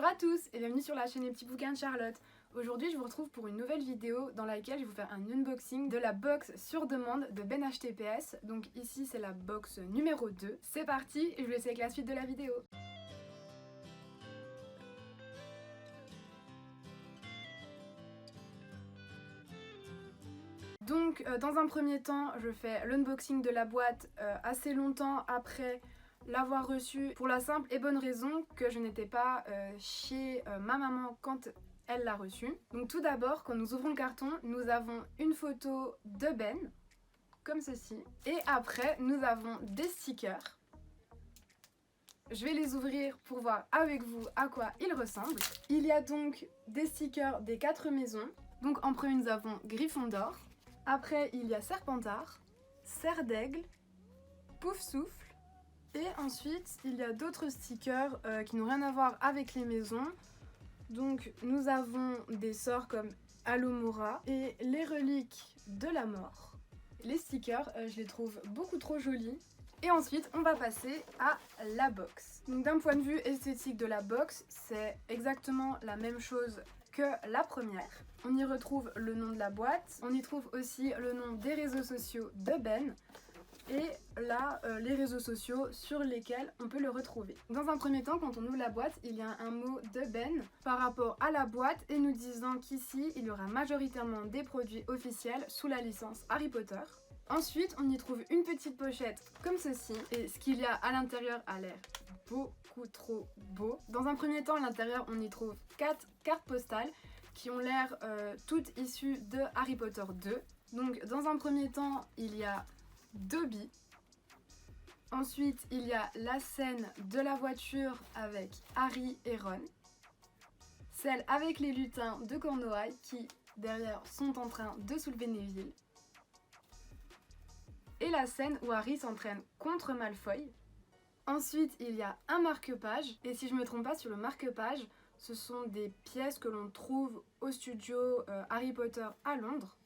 Bonjour à tous et bienvenue sur la chaîne Les Petits Bouquins de Charlotte. Aujourd'hui je vous retrouve pour une nouvelle vidéo dans laquelle je vais vous faire un unboxing de la box sur demande de Ben HTPS. Donc ici c'est la box numéro 2. C'est parti et je vous laisse avec la suite de la vidéo. Donc dans un premier temps je fais l'unboxing de la boîte assez longtemps après l'avoir reçue, pour la simple et bonne raison que je n'étais pas chez ma maman quand elle l'a reçue. Donc tout d'abord, quand nous ouvrons le carton, nous avons une photo de Ben, comme ceci. Et après, nous avons des stickers. Je vais les ouvrir pour voir avec vous à quoi ils ressemblent. Il y a donc des stickers des 4 maisons. Donc en premier, nous avons Gryffondor. Après, il y a Serpentard, Serre d'Aigle, Poufsouffle. Et ensuite, il y a d'autres stickers qui n'ont rien à voir avec les maisons. Donc, nous avons des sorts comme Alomora et les reliques de la mort. Les stickers, je les trouve beaucoup trop jolis. Et ensuite, on va passer à la box. Donc, d'un point de vue esthétique de la box, c'est exactement la même chose que la première. On y retrouve le nom de la boîte. On y trouve aussi le nom des réseaux sociaux de Ben. Et là, les réseaux sociaux sur lesquels on peut le retrouver. Dans un premier temps, quand on ouvre la boîte, il y a un mot de Ben par rapport à la boîte et nous disant qu'ici, il y aura majoritairement des produits officiels sous la licence Harry Potter. Ensuite, on y trouve une petite pochette comme ceci et ce qu'il y a à l'intérieur a l'air beaucoup trop beau. Dans un premier temps, à l'intérieur, on y trouve 4 cartes postales qui ont l'air toutes issues de Harry Potter 2. Donc, dans un premier temps, il y a Dobby. Ensuite, il y a la scène de la voiture avec Harry et Ron. Celle avec les lutins de Cornouailles qui, derrière, sont en train de soulever Neville. Et la scène où Harry s'entraîne contre Malfoy. Ensuite, il y a un marque-page. Et si je ne me trompe pas, sur le marque-page, ce sont des pièces que l'on trouve au studio Harry Potter à Londres.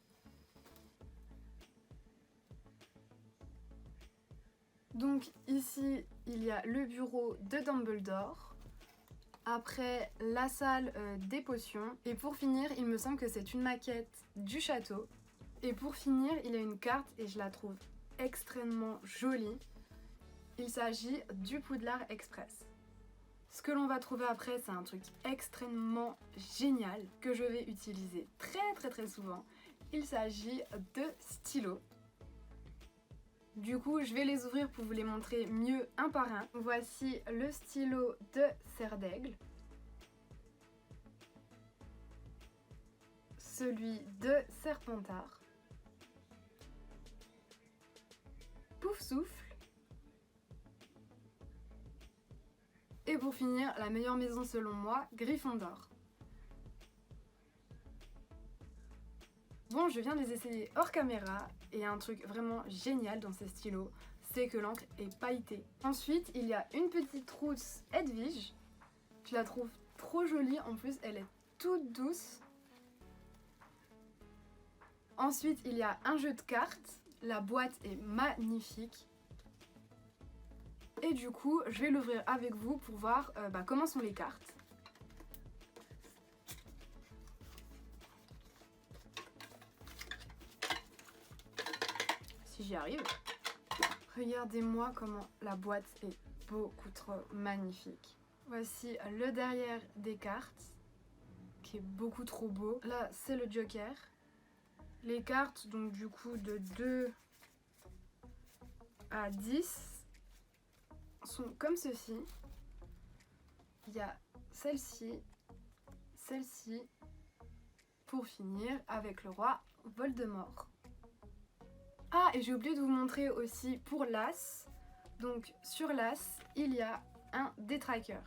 Donc ici, il y a le bureau de Dumbledore, après la salle des potions, et pour finir, il me semble que c'est une maquette du château. Et pour finir, il y a une carte et je la trouve extrêmement jolie. Il s'agit du Poudlard Express. Ce que l'on va trouver après, c'est un truc extrêmement génial que je vais utiliser très souvent. Il s'agit de stylos. Du coup, je vais les ouvrir pour vous les montrer mieux un par un. Voici le stylo de Serre d'Aigle. Celui de Serpentard. Poufsouffle. Et pour finir, la meilleure maison selon moi, Gryffondor. Bon, je viens de les essayer hors caméra et un truc vraiment génial dans ces stylos, c'est que l'encre est pailletée. Ensuite, il y a une petite trousse Edwige. Je la trouve trop jolie, en plus elle est toute douce. Ensuite, il y a un jeu de cartes. La boîte est magnifique. Et du coup, je vais l'ouvrir avec vous pour voir comment sont les cartes. Si j'y arrive. Regardez-moi comment la boîte est beaucoup trop magnifique. Voici le derrière des cartes, qui est beaucoup trop beau. Là, c'est le Joker. Les cartes, donc du coup, de 2 à 10, sont comme ceci. Il y a celle-ci, celle-ci, pour finir avec le roi Voldemort. Ah, et j'ai oublié de vous montrer aussi pour l'as. Donc sur l'as, il y a un détraqueur.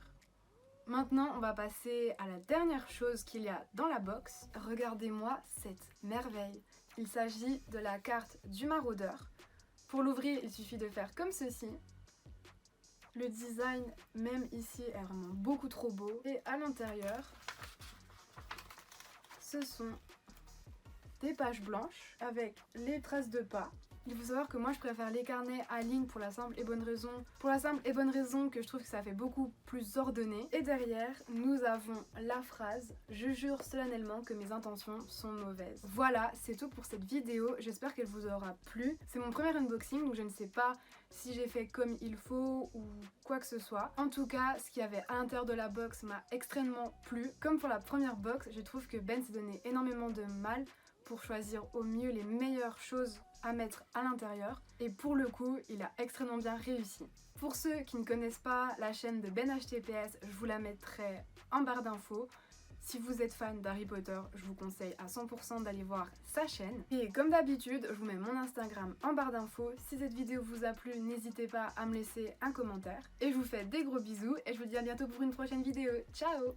Maintenant, on va passer à la dernière chose qu'il y a dans la box. Regardez-moi cette merveille. Il s'agit de la carte du maraudeur. Pour l'ouvrir, il suffit de faire comme ceci. Le design, même ici, est vraiment beaucoup trop beau. Et à l'intérieur, ce sont des pages blanches avec les traces de pas. Il faut savoir que moi je préfère les carnets à ligne pour la simple et bonne raison que je trouve que ça fait beaucoup plus ordonné. Et derrière, nous avons la phrase « Je jure solennellement que mes intentions sont mauvaises ». Voilà, c'est tout pour cette vidéo, j'espère qu'elle vous aura plu. C'est mon premier unboxing, donc je ne sais pas si j'ai fait comme il faut ou quoi que ce soit. En tout cas, ce qu'il y avait à l'intérieur de la box m'a extrêmement plu. Comme pour la première box, je trouve que Ben s'est donné énormément de mal pour choisir au mieux les meilleures choses à mettre à l'intérieur, et pour le coup il a extrêmement bien réussi. Pour ceux qui ne connaissent pas la chaîne de Ben HTPS, je vous la mettrai en barre d'infos. Si vous êtes fan d'Harry Potter, je vous conseille à 100% d'aller voir sa chaîne. Et comme d'habitude, je vous mets mon Instagram en barre d'infos. Si cette vidéo vous a plu, n'hésitez pas à me laisser un commentaire. Et je vous fais des gros bisous et je vous dis à bientôt pour une prochaine vidéo. Ciao!